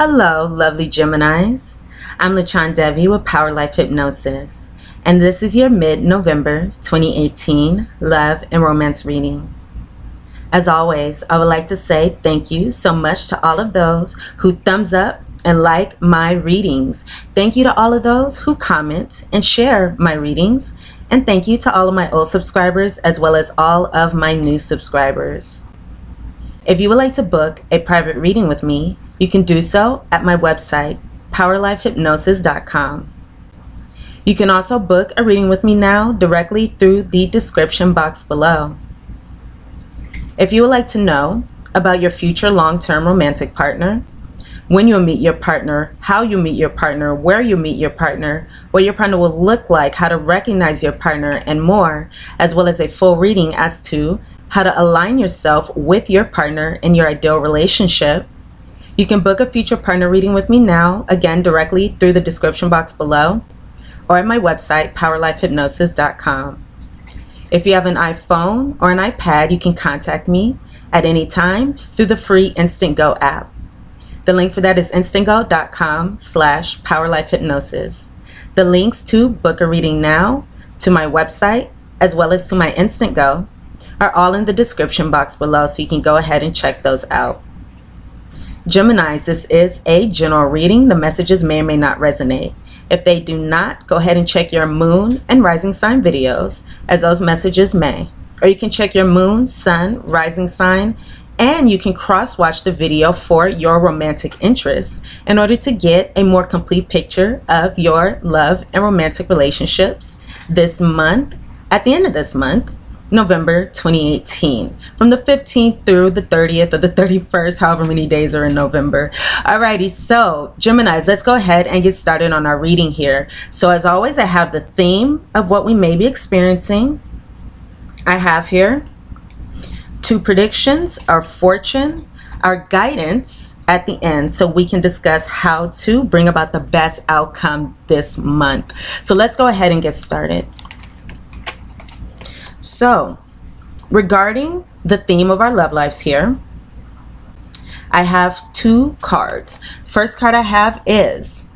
Hello, lovely Geminis. I'm LaChan Devi with Power Life Hypnosis, and this is your mid-November 2018 love and romance reading. As always, I would like to say thank you so much to all of those who thumbs up and like my readings. Thank you to all of those who comment and share my readings. And thank you to all of my old subscribers as well as all of my new subscribers. If you would like to book a private reading with me, you can do so at my website, POWERLIFEHYPNOSIS.com. You can also book a reading with me now directly through the description box below. If you would like to know about your future long-term romantic partner, when you'll meet your partner, how you meet your partner, where you meet your partner, what your partner will look like, how to recognize your partner, and more, as well as a full reading as to how to align yourself with your partner in your ideal relationship, you can book a future partner reading with me now, again, directly through the description box below, or at my website, POWERLIFEHYPNOSIS.com. If you have an iPhone or an iPad, you can contact me at any time through the free Instant Go app. The link for that is instantgo.com/powerlifehypnosis. The links to book a reading now, to my website, as well as to my Instant Go, are all in the description box below, so you can go ahead and check those out. Geminis, this is a general reading. The messages may or may not resonate. If they do not, go ahead and check your moon and rising sign videos, as those messages may. Or you can check your moon, sun, rising sign, and you can cross-watch the video for your romantic interests in order to get a more complete picture of your love and romantic relationships this month, at the end of this month, November 2018, from the 15th through the 30th or the 31st, however many days are in November. Alrighty, so Geminis, let's go ahead and get started on our reading here. So as always, I have the theme of what we may be experiencing. I have here 2 predictions, our fortune, our guidance at the end, so we can discuss how to bring about the best outcome this month. So let's go ahead and get started. So regarding the theme of our love lives here, I have 2 cards. First card I have is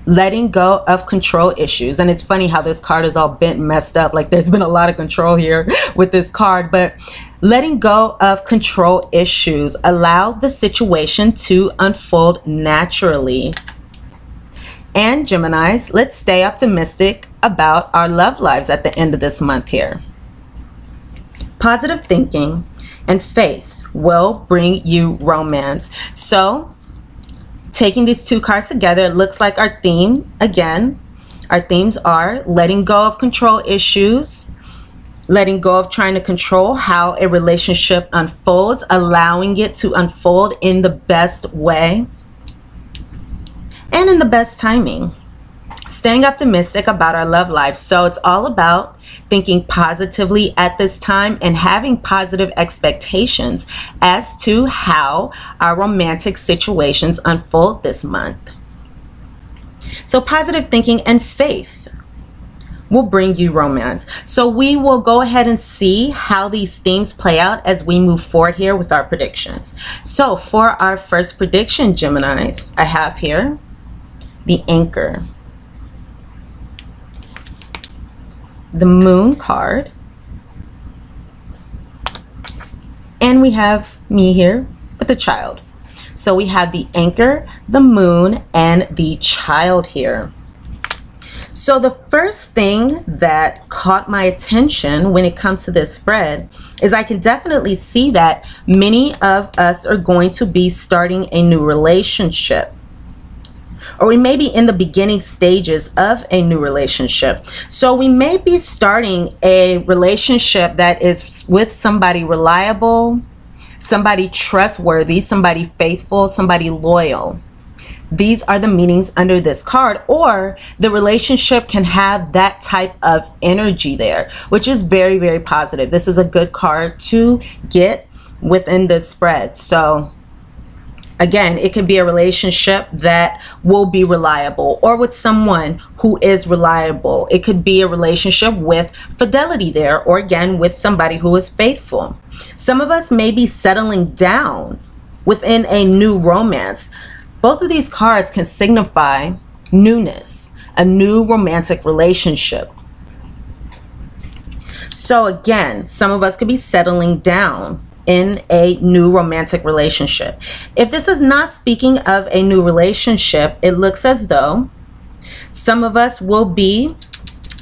letting go of control issues. And it's funny how this card is all bent and messed up. Like there's been a lot of control here with this card, but letting go of control issues. Allow the situation to unfold naturally. And Geminis, let's stay optimistic about our love lives at the end of this month here. Positive thinking and faith will bring you romance. So taking these 2 cards together, it looks like our theme, again, our themes are letting go of control issues, letting go of trying to control how a relationship unfolds, allowing it to unfold in the best way and in the best timing. Staying optimistic about our love life. So it's all about thinking positively at this time and having positive expectations as to how our romantic situations unfold this month. So positive thinking and faith will bring you romance. So we will go ahead and see how these themes play out as we move forward here with our predictions. So for our first prediction, Geminis, I have here the Anchor, the Moon card, and we have me here with the Child. So we have the Anchor, the Moon, and the Child here. So the first thing that caught my attention when it comes to this spread is I can definitely see that many of us are going to be starting a new relationship, or we may be in the beginning stages of a new relationship. So we may be starting a relationship that is with somebody reliable, somebody trustworthy, somebody faithful, somebody loyal. These are the meanings under this card, or the relationship can have that type of energy there, which is very, very positive. This is a good card to get within this spread. So again, it could be a relationship that will be reliable, or with someone who is reliable. It could be a relationship with fidelity there, or again, with somebody who is faithful. Some of us may be settling down within a new romance, Both of these cards can signify newness, a new romantic relationship. So again, some of us could be settling down in a new romantic relationship. If this is not speaking of a new relationship, it looks as though some of us will be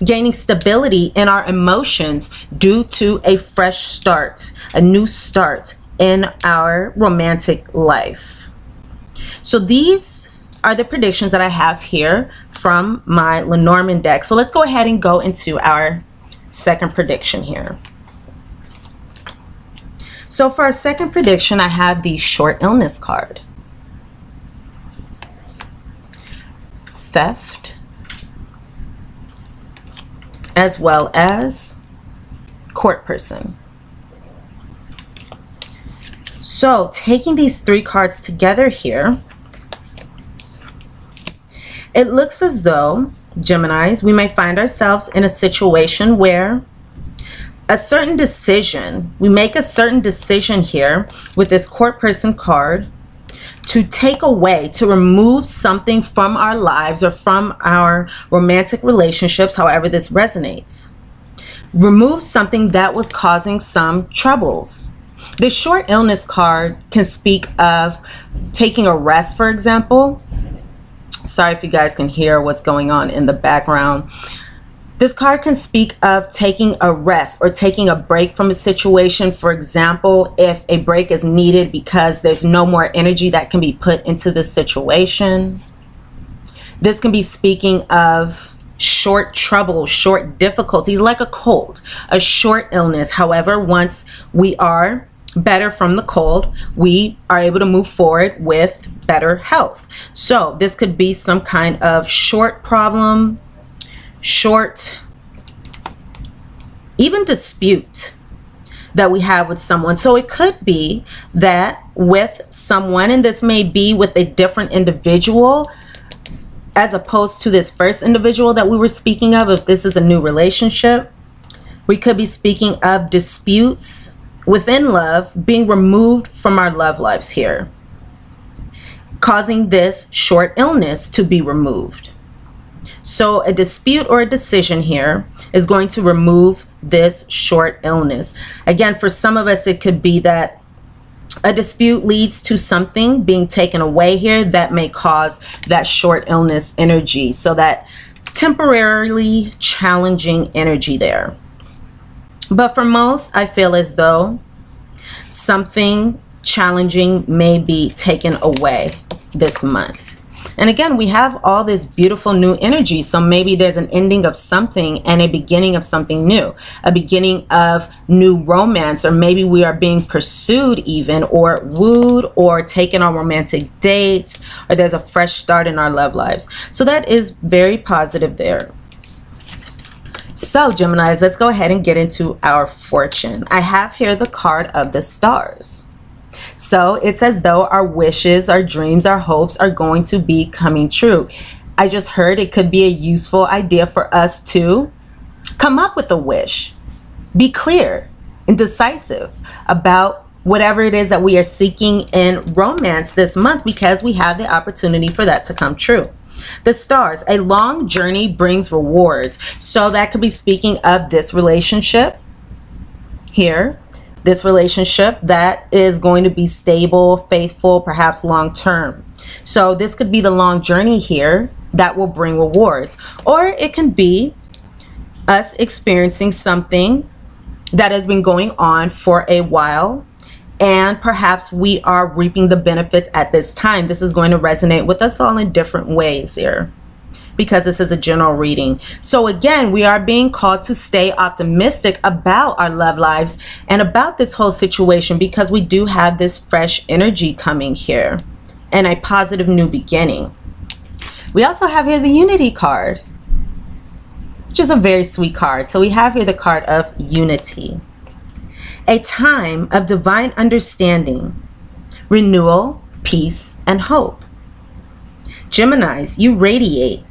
gaining stability in our emotions due to a fresh start, a new start in our romantic life. So these are the predictions that I have here from my Lenormand deck. So let's go ahead and go into our second prediction here. So for our second prediction, I have the short illness card. Theft, as well as court person. So taking these three cards together here, it looks as though, Geminis, we may find ourselves in a situation where a certain decision, we make a certain decision here with this court person card to take away, to remove something from our lives or from our romantic relationships, however this resonates. Remove something that was causing some troubles. The short illness card can speak of taking a rest, for example. Sorry if you guys can hear what's going on in the background. This card can speak of taking a rest or taking a break from a situation. For example, if a break is needed because there's no more energy that can be put into the situation. This can be speaking of short trouble, short difficulties, like a cold, a short illness. However, once we are better from the cold, we are able to move forward with better health. So this could be some kind of short problem, short, even dispute that we have with someone. So it could be that with someone, and this may be with a different individual as opposed to this first individual that we were speaking of. If this is a new relationship, we could be speaking of disputes within love being removed from our love lives here, causing this short illness to be removed. So a dispute or a decision here is going to remove this short illness. Again, for some of us, it could be that a dispute leads to something being taken away here that may cause that short illness energy. So that temporarily challenging energy there. But for most, I feel as though something challenging may be taken away this month. And again, we have all this beautiful new energy. So maybe there's an ending of something and a beginning of something new, a beginning of new romance, or maybe we are being pursued even, or wooed, or taken on romantic dates, or there's a fresh start in our love lives. So that is very positive there. So Geminis, let's go ahead and get into our fortune. I have here the card of the stars. So it's as though our wishes, our dreams, our hopes are going to be coming true. I just heard it could be a useful idea for us to come up with a wish. Be clear and decisive about whatever it is that we are seeking in romance this month, because we have the opportunity for that to come true. The stars, a long journey brings rewards. So that could be speaking of this relationship here. This relationship that is going to be stable, faithful, perhaps long term. So this could be the long journey here that will bring rewards. Or it can be us experiencing something that has been going on for a while, and perhaps we are reaping the benefits at this time. This is going to resonate with us all in different ways here, because this is a general reading. So again, we are being called to stay optimistic about our love lives and about this whole situation, because we do have this fresh energy coming here and a positive new beginning. We also have here the Unity card, which is a very sweet card. So we have here the card of Unity. A time of divine understanding, renewal, peace, and hope. Geminis, you radiate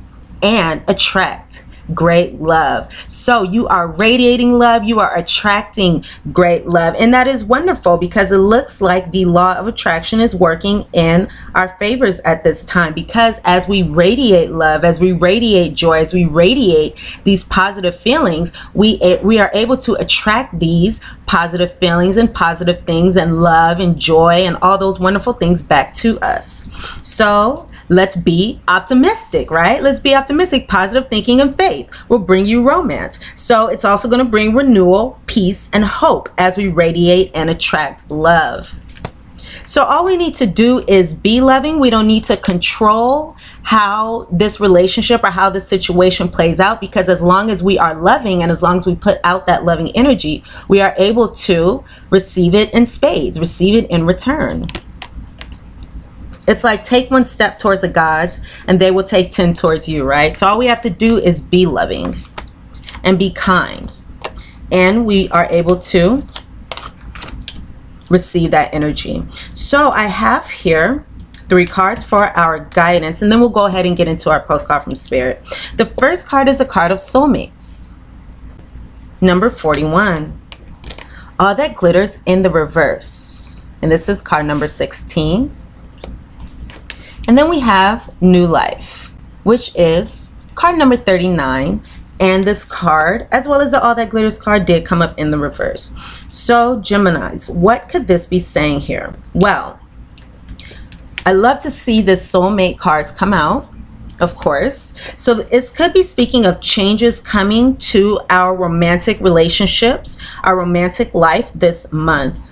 and attract great love. So you are radiating love, you are attracting great love, and that is wonderful because it looks like the law of attraction is working in our favors at this time, because as we radiate love, as we radiate joy, as we radiate these positive feelings, we are able to attract these positive feelings and positive things and love and joy and all those wonderful things back to us. So let's be optimistic, right? Let's be optimistic. Positive thinking and faith will bring you romance. So it's also going to bring renewal, peace, and hope as we radiate and attract love. So all we need to do is be loving. We don't need to control how this relationship or how this situation plays out, because as long as we are loving and as long as we put out that loving energy, we are able to receive it in spades, receive it in return. It's like take one step towards the gods and they will take 10 towards you, right? So all we have to do is be loving and be kind, and we are able to receive that energy. So I have here 3 cards for our guidance, and then we'll go ahead and get into our postcard from Spirit. The first card is a card of soulmates. Number 41. All that glitters in the reverse. And this is card number 16. And then we have New Life, which is card number 39. And this card, as well as the All That Glitters card, did come up in the reverse. So Geminis, what could this be saying here? Well, I love to see the soulmate cards come out, of course. So it could be speaking of changes coming to our romantic relationships, our romantic life this month.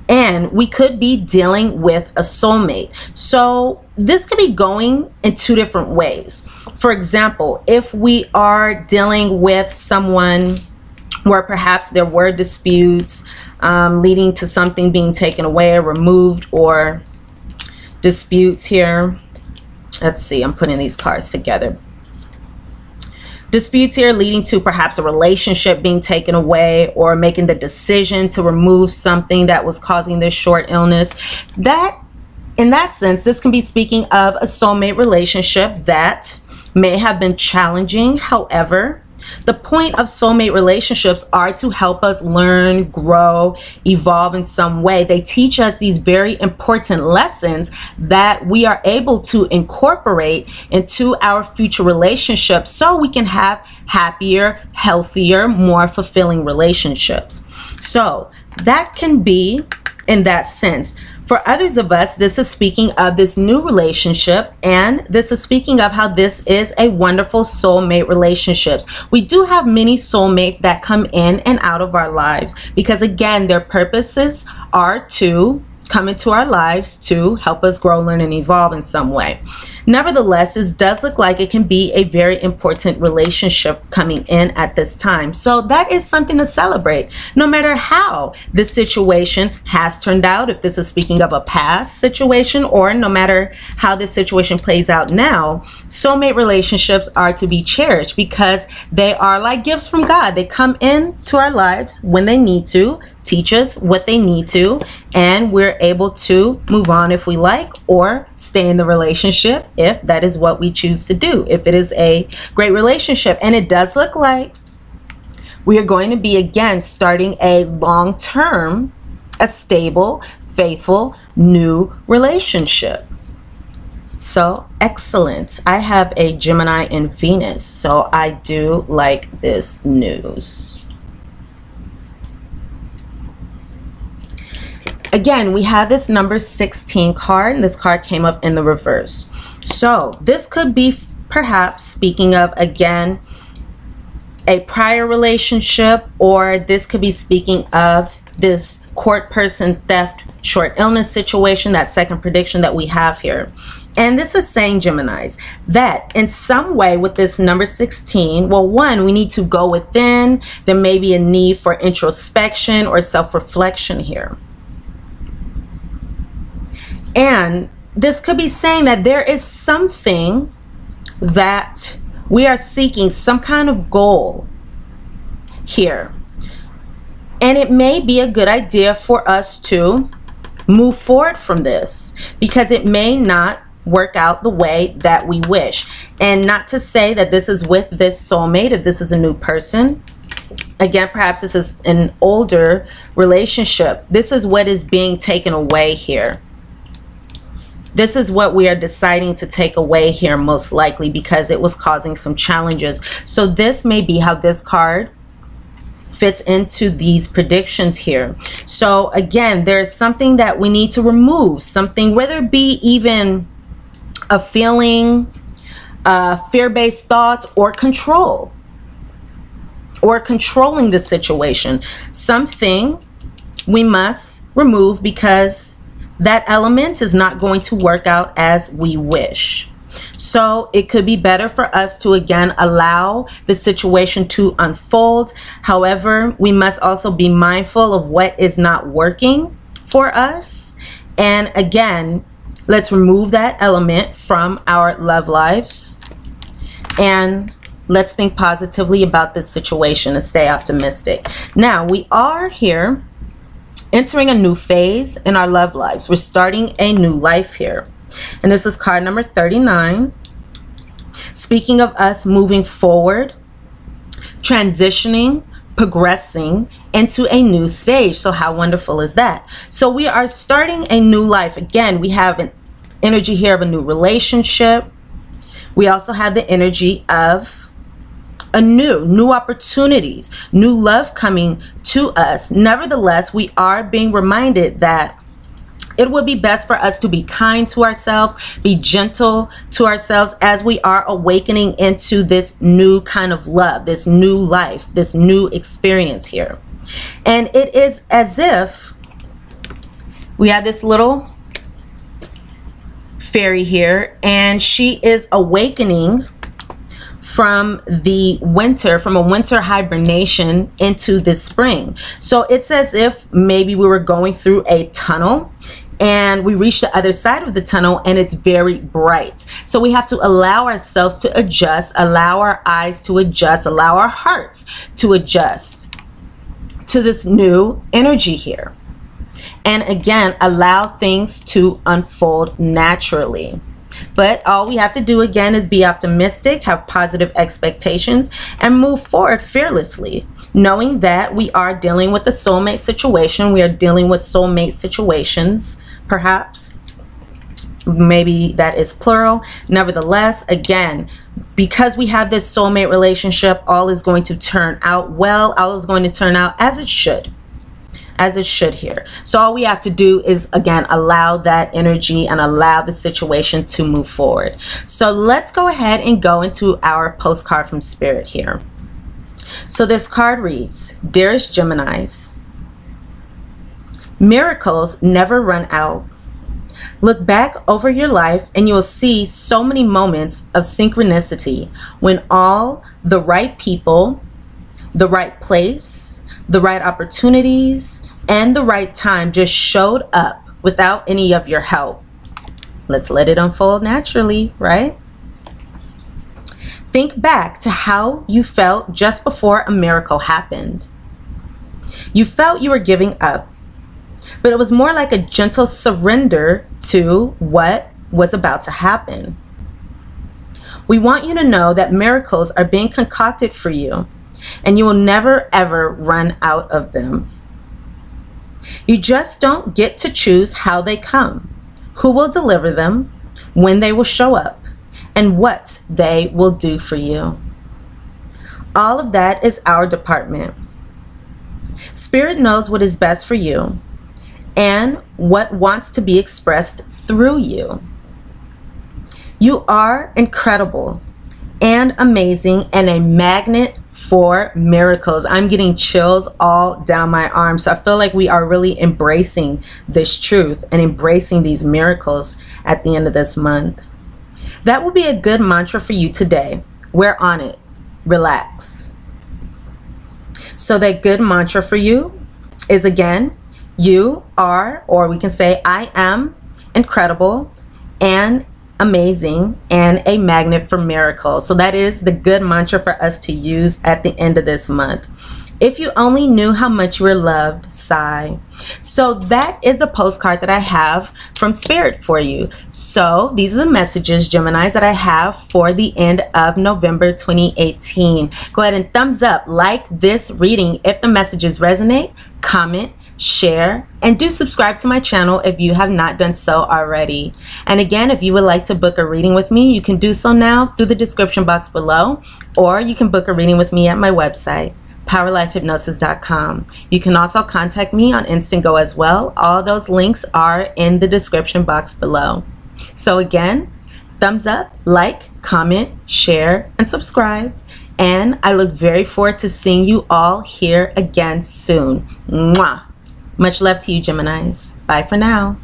And we could be dealing with a soulmate. So this could be going in 2 different ways. For example, if we are dealing with someone where perhaps there were disputes leading to something being taken away or removed, or disputes here. Let's see, I'm putting these cards together. Disputes here leading to perhaps a relationship being taken away, or making the decision to remove something that was causing this short illness. That, in that sense, this can be speaking of a soulmate relationship that may have been challenging. However, the point of soulmate relationships are to help us learn, grow, evolve in some way. They teach us these very important lessons that we are able to incorporate into our future relationships so we can have happier, healthier, more fulfilling relationships. So that can be in that sense. For others of us, this is speaking of this new relationship, and this is speaking of how this is a wonderful soulmate relationships. We do have many soulmates that come in and out of our lives because, again, their purposes are to come into our lives to help us grow, learn, and evolve in some way. Nevertheless, this does look like it can be a very important relationship coming in at this time. So that is something to celebrate. No matter how this situation has turned out, if this is speaking of a past situation, or no matter how this situation plays out now, soulmate relationships are to be cherished because they are like gifts from God. They come into our lives when they need to, teach us what they need to, and we're able to move on if we like, or stay in the relationship if that is what we choose to do, if it is a great relationship. And it does look like we are going to be again starting a long-term, a stable, faithful, new relationship. So excellent. I have a Gemini in Venus, so I do like this news. Again, we have this number 16 card, and this card came up in the reverse. So this could be perhaps speaking of, again, a prior relationship, or this could be speaking of this court person, theft, short illness situation, that second prediction that we have here. And this is saying, Geminis, that in some way with this number 16, well, one, we need to go within. There may be a need for introspection or self-reflection here. And this could be saying that there is something that we are seeking, some kind of goal here. And it may be a good idea for us to move forward from this, because it may not work out the way that we wish. And not to say that this is with this soulmate, if this is a new person. Again, perhaps this is an older relationship. This is what is being taken away here. This is what we are deciding to take away here, most likely, because it was causing some challenges. So this may be how this card fits into these predictions here. So again, there's something that we need to remove, something, whether it be even a feeling, fear-based thoughts, or control, or controlling the situation. Something we must remove because that element is not going to work out as we wish. So it could be better for us to, again, allow the situation to unfold. However, we must also be mindful of what is not working for us. And again, let's remove that element from our love lives. And let's think positively about this situation and stay optimistic. Now, we are here entering a new phase in our love lives. We're starting a new life here. And this is card number 39. Speaking of us moving forward, transitioning, progressing into a new stage. So how wonderful is that? So we are starting a new life. Again, we have an energy here of a new relationship. We also have the energy of a new opportunities, new love coming to us. Nevertheless, we are being reminded that it would be best for us to be kind to ourselves, be gentle to ourselves as we are awakening into this new kind of love, this new life, this new experience here. And it is as if we have this little fairy here, and she is awakening from the winter, from a winter hibernation into this spring. So it's as if maybe we were going through a tunnel and we reach the other side of the tunnel and it's very bright. So we have to allow ourselves to adjust, allow our eyes to adjust, allow our hearts to adjust to this new energy here. And again, allow things to unfold naturally. But all we have to do, again, is be optimistic, have positive expectations, and move forward fearlessly, knowing that we are dealing with a soulmate situation. We are dealing with soulmate situations, perhaps. Maybe that is plural. Nevertheless, again, because we have this soulmate relationship, all is going to turn out well. All is going to turn out as it should. As it should here. So all we have to do is, again, allow that energy and allow the situation to move forward. So let's go ahead and go into our postcard from Spirit here. So this card reads, Dearest Geminis, miracles never run out. Look back over your life and you'll see so many moments of synchronicity when all the right people, the right place, the right opportunities, and the right time just showed up without any of your help. Let's let it unfold naturally, right? Think back to how you felt just before a miracle happened. You felt you were giving up, but it was more like a gentle surrender to what was about to happen. We want you to know that miracles are being concocted for you, and you will never ever run out of them. You just don't get to choose how they come, who will deliver them, when they will show up, and what they will do for you. All of that is our department. Spirit knows what is best for you and what wants to be expressed through you. You are incredible and amazing and a magnet for miracles. I'm getting chills all down my arms. So I feel like we are really embracing this truth and embracing these miracles at the end of this month. That will be a good mantra for you today. We're on it. Relax. So that good mantra for you is, again, you are, or we can say, I am incredible and amazing and a magnet for miracles. So that is the good mantra for us to use at the end of this month. If you only knew how much you were loved, sigh. So that is the postcard that I have from Spirit for you. So these are the messages, Geminis, that I have for the end of November 2018. Go ahead and thumbs up, like this reading if the messages resonate, comment, share, and do subscribe to my channel if you have not done so already. And again, if you would like to book a reading with me, you can do so now through the description box below, or you can book a reading with me at my website, POWERLIFEHYPNOSIS.com. You can also contact me on Instant Go as well. All those links are in the description box below. So again, thumbs up, like, comment, share, and subscribe. And I look very forward to seeing you all here again soon. Mwah! Much love to you, Geminis. Bye for now.